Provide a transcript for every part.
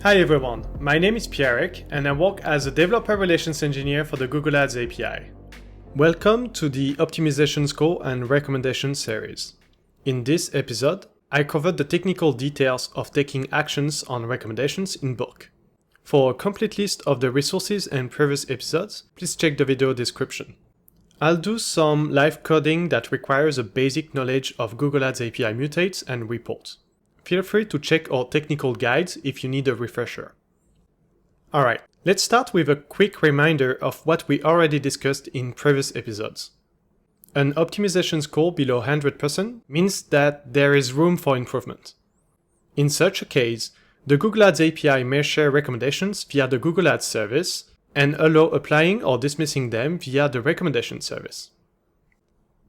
Hi everyone, my name is Pierre and I work as a Developer Relations Engineer for the Google Ads API. Welcome to the Optimization Score and Recommendation series. In this episode, I covered the technical details of taking actions on recommendations in bulk. For a complete list of the resources and previous episodes, please check the video description. I'll do some live coding that requires a basic knowledge of Google Ads API mutates and reports. Feel free to check our technical guides if you need a refresher. Alright, let's start with a quick reminder of what we already discussed in previous episodes. An optimization score below 100% means that there is room for improvement. In such a case, the Google Ads API may share recommendations via the Google Ads service and allow applying or dismissing them via the recommendation service.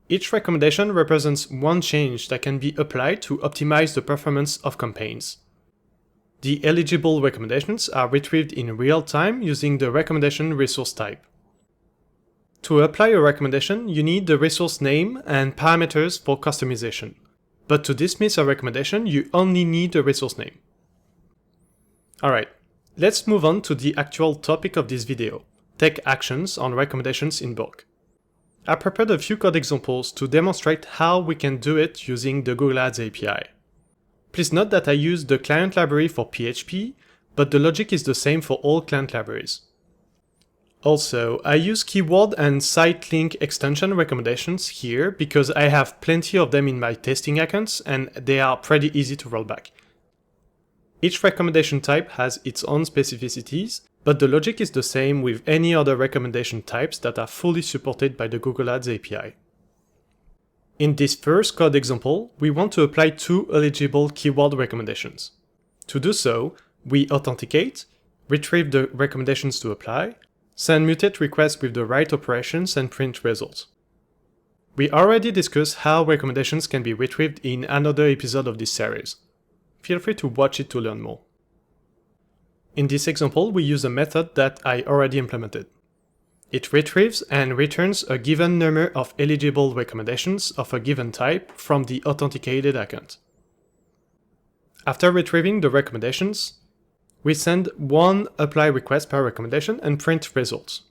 Each recommendation represents one change that can be applied to optimize the performance of campaigns. The eligible recommendations are retrieved in real time using the recommendation resource type. To apply a recommendation, you need the resource name and parameters for customization. But to dismiss a recommendation, you only need the resource name. Alright, let's move on to the actual topic of this video: take actions on recommendations in bulk. I prepared a few code examples to demonstrate how we can do it using the Google Ads API. Please note that I used the client library for PHP, but the logic is the same for all client libraries. Also, I use keyword and site link extension recommendations here because I have plenty of them in my testing accounts and they are pretty easy to roll back. Each recommendation type has its own specificities, but the logic is the same with any other recommendation types that are fully supported by the Google Ads API. In this first code example, we want to apply two eligible keyword recommendations. To do so, we authenticate, retrieve the recommendations to apply, send mutate requests with the right operations and print results. We already discussed how recommendations can be retrieved in another episode of this series. Feel free to watch it to learn more. In this example, we use a method that I already implemented. It retrieves and returns a given number of eligible recommendations of a given type from the authenticated account. After retrieving the recommendations, we send one apply request per recommendation and print results.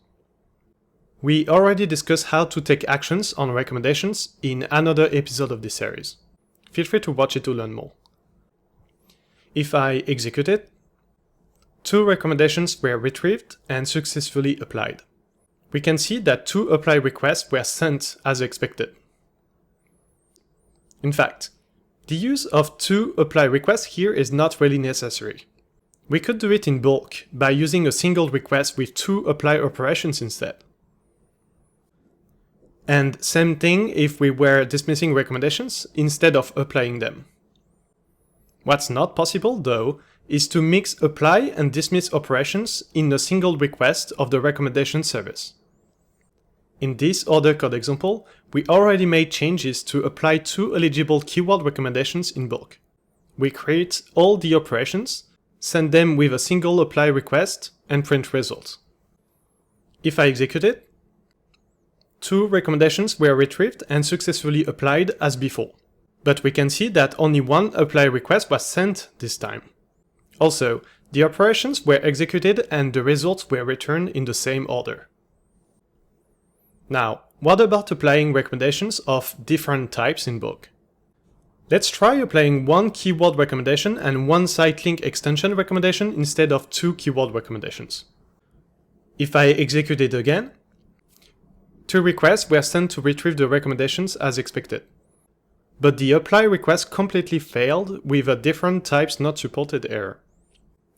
We already discussed how to take actions on recommendations in another episode of this series. Feel free to watch it to learn more. If I execute it, two recommendations were retrieved and successfully applied. We can see that two apply requests were sent as expected. In fact, the use of two apply requests here is not really necessary. We could do it in bulk by using a single request with two apply operations instead. And same thing if we were dismissing recommendations instead of applying them. What's not possible, though, is to mix apply and dismiss operations in a single request of the recommendation service. In this other code example, we already made changes to apply two eligible keyword recommendations in bulk. We create all the operations, send them with a single apply request, and print results. If I execute it, two recommendations were retrieved and successfully applied as before. But we can see that only one apply request was sent this time. Also, the operations were executed and the results were returned in the same order. Now, what about applying recommendations of different types in bulk? Let's try applying one keyword recommendation and one site link extension recommendation instead of two keyword recommendations. If I execute it again, two requests were sent to retrieve the recommendations as expected. But the apply request completely failed with a different types not supported error.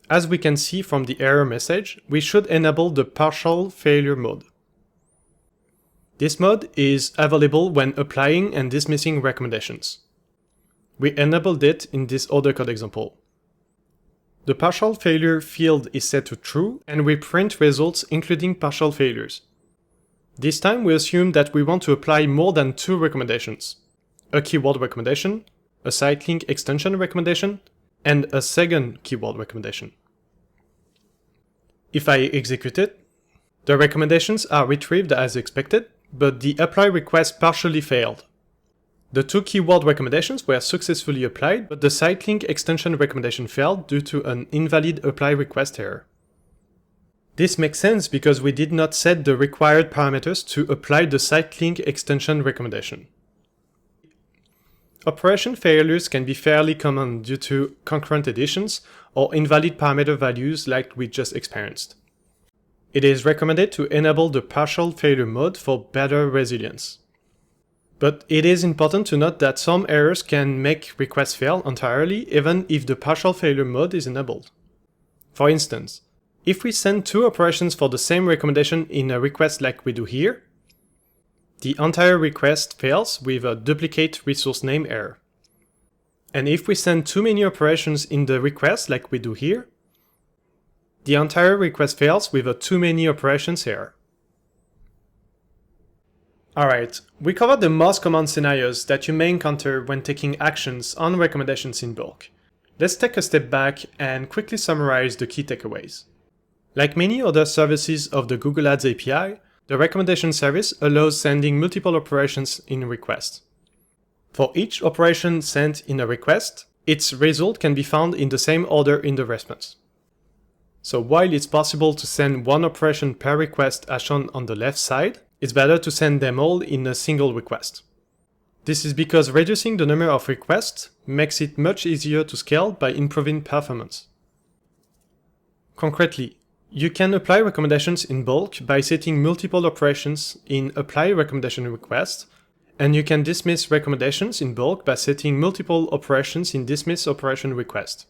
As we can see from the error message, we should enable the partial failure mode. This mode is available when applying and dismissing recommendations. We enabled it in this other code example. The partial failure field is set to true and we print results including partial failures. This time we assume that we want to apply more than two recommendations: a keyword recommendation, a site link extension recommendation, and a second keyword recommendation. If I execute it, the recommendations are retrieved as expected, but the apply request partially failed. The two keyword recommendations were successfully applied, but the site link extension recommendation failed due to an invalid apply request error. This makes sense because we did not set the required parameters to apply the site link extension recommendation. Operation failures can be fairly common due to concurrent editions or invalid parameter values like we just experienced. It is recommended to enable the partial failure mode for better resilience. But it is important to note that some errors can make requests fail entirely even if the partial failure mode is enabled. For instance, if we send two operations for the same recommendation in a request like we do here, the entire request fails with a duplicate resource name error. And if we send too many operations in the request like we do here, the entire request fails with a too many operations error. Alright, we covered the most common scenarios that you may encounter when taking actions on recommendations in bulk. Let's take a step back and quickly summarize the key takeaways. Like many other services of the Google Ads API, the recommendation service allows sending multiple operations in a request. For each operation sent in a request, its result can be found in the same order in the response. So while it's possible to send one operation per request as shown on the left side, it's better to send them all in a single request. This is because reducing the number of requests makes it much easier to scale by improving performance. Concretely, you can apply recommendations in bulk by setting multiple operations in apply recommendation request, and you can dismiss recommendations in bulk by setting multiple operations in dismiss operation request.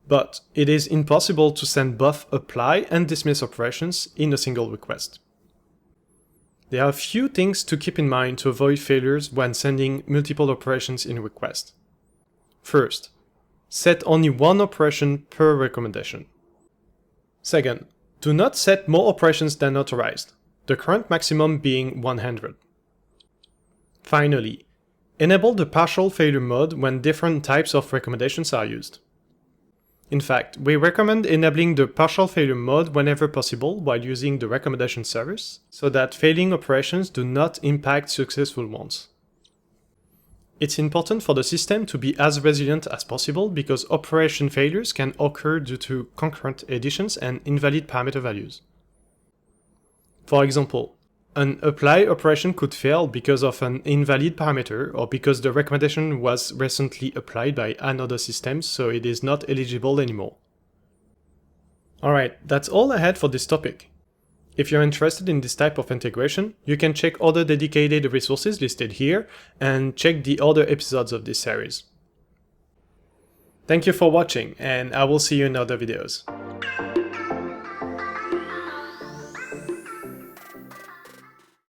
But it is impossible to send both apply and dismiss operations in a single request. There are a few things to keep in mind to avoid failures when sending multiple operations in a request. First, set only one operation per recommendation. Second, do not set more operations than authorized, the current maximum being 100. Finally, enable the partial failure mode when different types of recommendations are used. In fact, we recommend enabling the partial failure mode whenever possible while using the recommendation service, so that failing operations do not impact successful ones. It's important for the system to be as resilient as possible because operation failures can occur due to concurrent editions and invalid parameter values. For example, an apply operation could fail because of an invalid parameter or because the recommendation was recently applied by another system, so it is not eligible anymore. Alright, that's all I had for this topic. If you're interested in this type of integration, you can check other dedicated resources listed here and check the other episodes of this series. Thank you for watching, and I will see you in other videos.